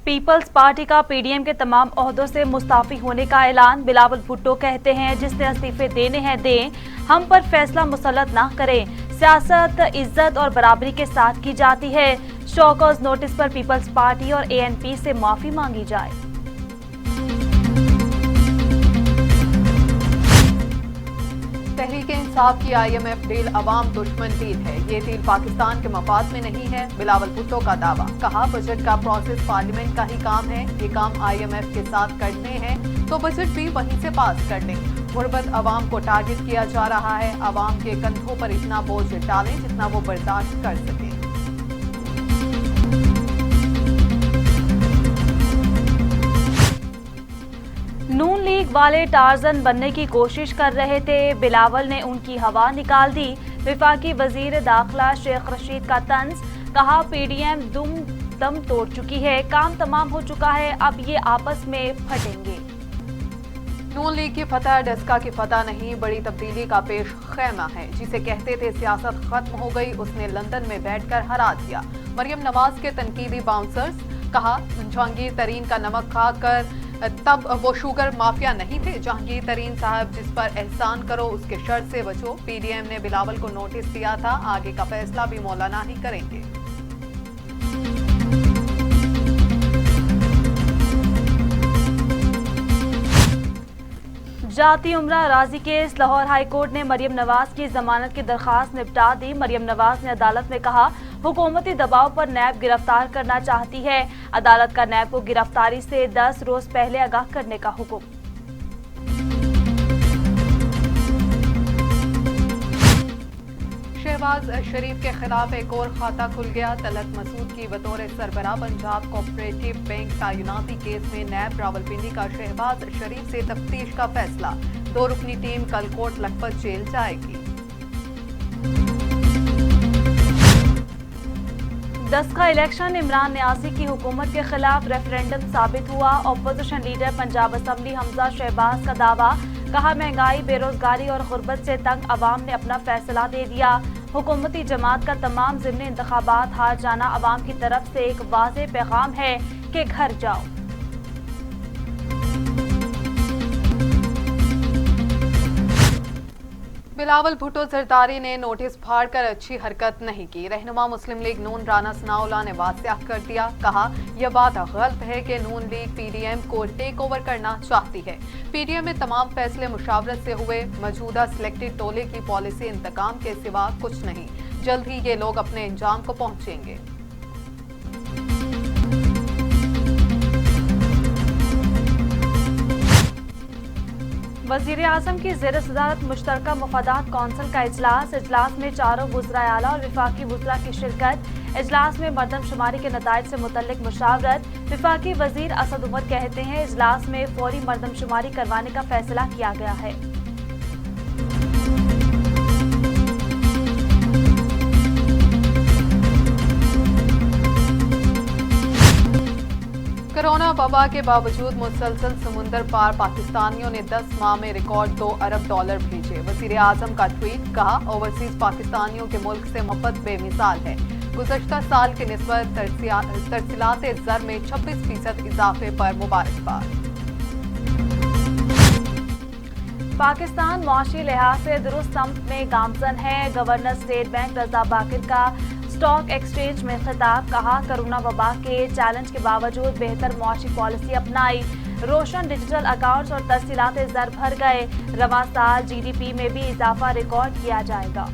Peoples party का PDM के तमाम ओहदों से मुस्ताफी होने का ऐलान। बिलावल भुट्टो कहते हैं जिसने इस्तीफे देने हैं दें, हम पर फैसला मुसल्लत ना करें। सियासत इज्जत और बराबरी के साथ की जाती है। शोकॉज नोटिस पर पीपल्स पार्टी और एएनपी से माफी मांगी जाए। तहरीक-ए-इंसाफ की आईएमएफ डील अवाम दुश्मन डील है। ये डील पाकिस्तान के मफाद में नहीं है। बिलावल भुट्टो का दावा। कहा बजट का प्रोसेस पार्लियामेंट का ही काम है। ये काम आईएमएफ के साथ करने हैं तो बजट भी वहीं से पास कर लें। गुर्बत अवाम को टारगेट किया जा रहा है। अवाम के कंधों पर इतना बोझ डालें जितना वो बर्दाश्त कर सके। नून लीग वाले टार्जन बनने की कोशिश कर रहे थे। बिलावल ने उनकी हवा निकाल दी। विफाकी वजीर दाखिला शेख रशीद का तंज। कहा पीडीएम दम तोड़ चुकी है, काम तमाम हो चुका है, अब ये आपस में फटेंगे। नून लीग की फतह डस्का की फतह नहीं, बड़ी तब्दीली का पेश खैमा है। जिसे कहते थे सियासत खत्म हो गई, उसने लंदन में बैठकर हरा दिया। मरियम नवाज के तनकीदी बाउंसर्स। कहा जहांगीर तरीन का नमक खाकर तब वो शुगर माफिया नहीं थे। जहांगीर तरीन साहब जिस पर एहसान करो उसके शर्त से बचो। पीडीएम ने बिलावल को नोटिस दिया था, आगे का फैसला भी मौलाना ही करेंगे। जाती उम्रा राजी केस। लाहौर हाई कोर्ट ने मरियम नवाज की जमानत की दरखास्त निपटा दी। मरियम नवाज ने अदालत में कहा हुकूमती दबाव पर नैब गिरफ्तार करना चाहती है। अदालत का नैब को गिरफ्तारी से 10 रोज पहले आगाह करने का हुक्म। शहबाज शरीफ के खिलाफ एक और खाता खुल गया। तलत मसूद की बतौर सरबराह पंजाब कोऑपरेटिव बैंक तायुनाती केस में नैब रावलपिंडी का शहबाज शरीफ से तफ्तीश का फैसला। 2 रुकनी टीम कल कोट लखपत जेल जाएगी। 10 का इलेक्शन। इमरान न्याजी की हुकूमत के खिलाफ रेफरेंडम साबित हुआ। Opposition leader Punjab assembly Hamza Shahbaz का दावा। कहा महंगाई, बेरोजगारी और गुर्बत से तंग अवाम ने अपना फैसला दे दिया। हुकूमती जमात का तमाम ज़िमनी इंतखाबात हार जाना अवाम की तरफ से एक वाज़ेह पैगाम है कि घर जाओ। बिलावल भुट्टो जरदारी ने नोटिस फाड़कर अच्छी हरकत नहीं की। रहनुमा मुस्लिम लीग नून राना सनाउल्लाह ने वाज़ेह कर दिया। कहा यह बात गलत है कि नून लीग पीडीएम को टेक ओवर करना चाहती है। पीडीएम में तमाम फैसले मुशावरत से हुए। मौजूदा सिलेक्टेड टोले की पॉलिसी इंतकाम के सिवा कुछ नहीं। जल्द ही ये लोग अपने अंजाम को पहुंचेंगे। वज़ीर आज़म की ज़ेर सदारत मुश्तरका मुफादात कौंसिल का इजलास में 4 वुज़राए आला और विफाकी वुज़रा की शिरकत। इजलास में मरदमशुमारी के नताइज से मुतल्लिक मुशावरत। विफाकी वज़ीर असद उमर कहते हैं इजलास में फौरी मरदमशुमारी करवाने का फैसला किया गया है। कोरोना वबा के बावजूद मुसलसल समुंदर पार पाकिस्तानियों ने 10 माह में रिकॉर्ड $2 अरब भेजे। वज़ीर आज़म का ट्वीट। कहा ओवरसीज पाकिस्तानियों के मुल्क से मोहब्बत बेमिसाल है। गुज़श्ता साल की निस्बत तरसीलात ज़र में 26% इजाफे पर मुबारकबाद। पाकिस्तान मुआशी लिहाज से दुरुस्त सम्त में गामजन है। गवर्नर स्टेट बैंक रजा बाकिर का स्टॉक एक्सचेंज में खिताब। कहा कोरोना वबा के चैलेंज के बावजूद बेहतर मुआशी पॉलिसी अपनाई। रोशन डिजिटल अकाउंट्स और तरसीलात ज़र भर गए। रवां साल जीडीपी में भी इजाफा रिकॉर्ड किया जाएगा।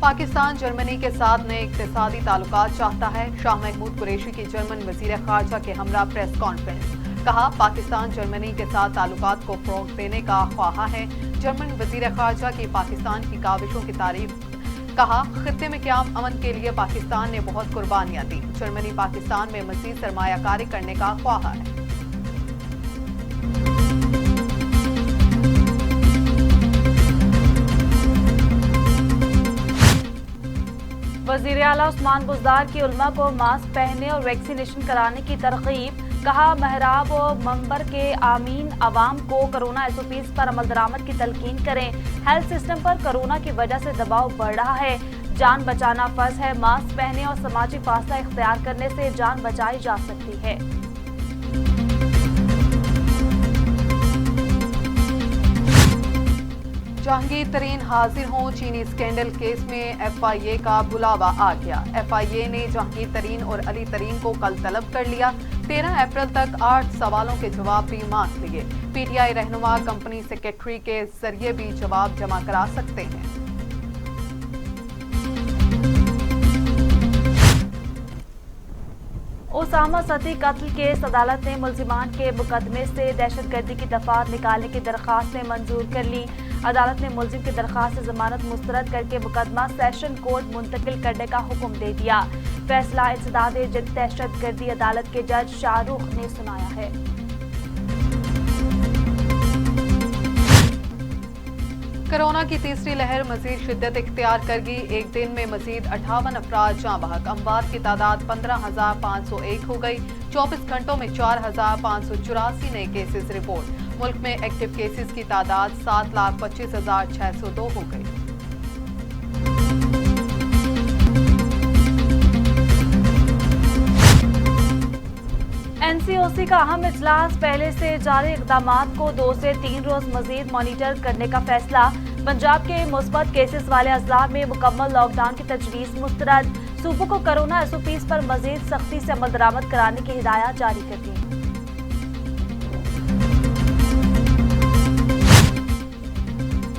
पाकिस्तान जर्मनी के साथ नए इक्तिसादी ताल्लुकात चाहता है। शाह महमूद कुरैशी की जर्मन वज़ीर ख़ारजा के हमरा प्रेस कॉन्फ्रेंस। कहा पाकिस्तान जर्मनी के साथ ताल्लुकात को फ़रोग़ देने का ख्वाहा है। जर्मन वज़ीर ख़ारजा की पाकिस्तान की काविशों की तारीफ। कहा खित्ते में क़याम अमन के लिए पाकिस्तान ने बहुत कुर्बानियां दी। जर्मनी पाकिस्तान में मज़ीद सरमायाकारी करने का ख्वाहा है। वज़ीर आला उस्मान बुज़दार की उलमा को मास्क पहनने और वैक्सीनेशन कराने की तरग़ीब। कहा, महराब और मंबर के आमीन अवाम को कोरोना एसओपीज पर अमल दरामद की तलकीन करें। हेल्थ सिस्टम पर कोरोना की वजह से दबाव बढ़ रहा है। जान बचाना फर्ज है। मास्क पहने और सामाजिक फासला इख्तियार करने से जान बचाई जा सकती है। जहांगीर तरीन हाजिर हों। चीनी स्कैंडल केस में एफआईए का बुलावा आ गया। एफआईए ने जहांगीर तरीन और अली तरीन को कल तलब कर लिया। 13 अप्रैल तक 8 सवालों के जवाब भी मांग लिए। पीटीआई रहनुमा कंपनी सेक्रेटरी के जरिए भी जवाब जमा करा सकते हैं। ओसामा सती कत्ल केस अदालत ने मुल्जिमान के मुकदमे से दहशतगर्दी की दफात निकालने की दरख्वास्तें मंजूर कर ली। अदालत ने मुल्जिम की दरख्वास्त से जमानत मुस्तरद करके मुकदमा सेशन कोर्ट मुंतकिल करने का हुक्म दे दिया। फैसला इंसदाद दहशतगर्दी अदालत के जज शाहरुख ने सुनाया है। कोरोना की तीसरी लहर मजीद शिद्दत इख्तियार करगी। एक दिन में मजीद 58 अफराद जाँ बहक। अमवात की तादाद 15,501 हो गई। 24 घंटों में 4,584 नए केसेस रिपोर्ट। मुल्क में एक्टिव केसेस की तादाद 7,25,602 हो गई। एनसीओसी का अहम इजलास। पहले से जारी इक़दामात को 2 से 3 रोज मजीद मॉनिटर करने का फैसला। पंजाब के मुस्बत केसेस वाले अजला में मुकम्मल लॉकडाउन की तजवीज़ मुस्तरद। सूबों को कोरोना एसओपीज पर मजीद सख्ती से अमल दरामद कराने की हिदायत जारी कर दी।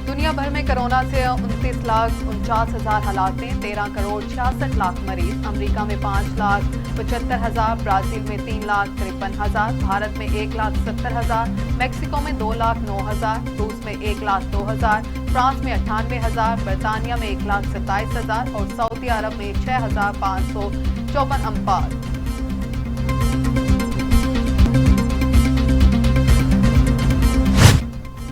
दुनिया भर में कोरोना से 29,49,000 हालातें, 13 करोड़ 66 लाख मरीज। अमेरिका में 5,75,000, ब्राजील में 3,53,000, भारत में 1,70,000, मैक्सिको में 2,09,000, रूस में 1,02,000, फ्रांस में 98,000, बरतानिया में 1,27,000 और सऊदी अरब में 6,554 अमवात।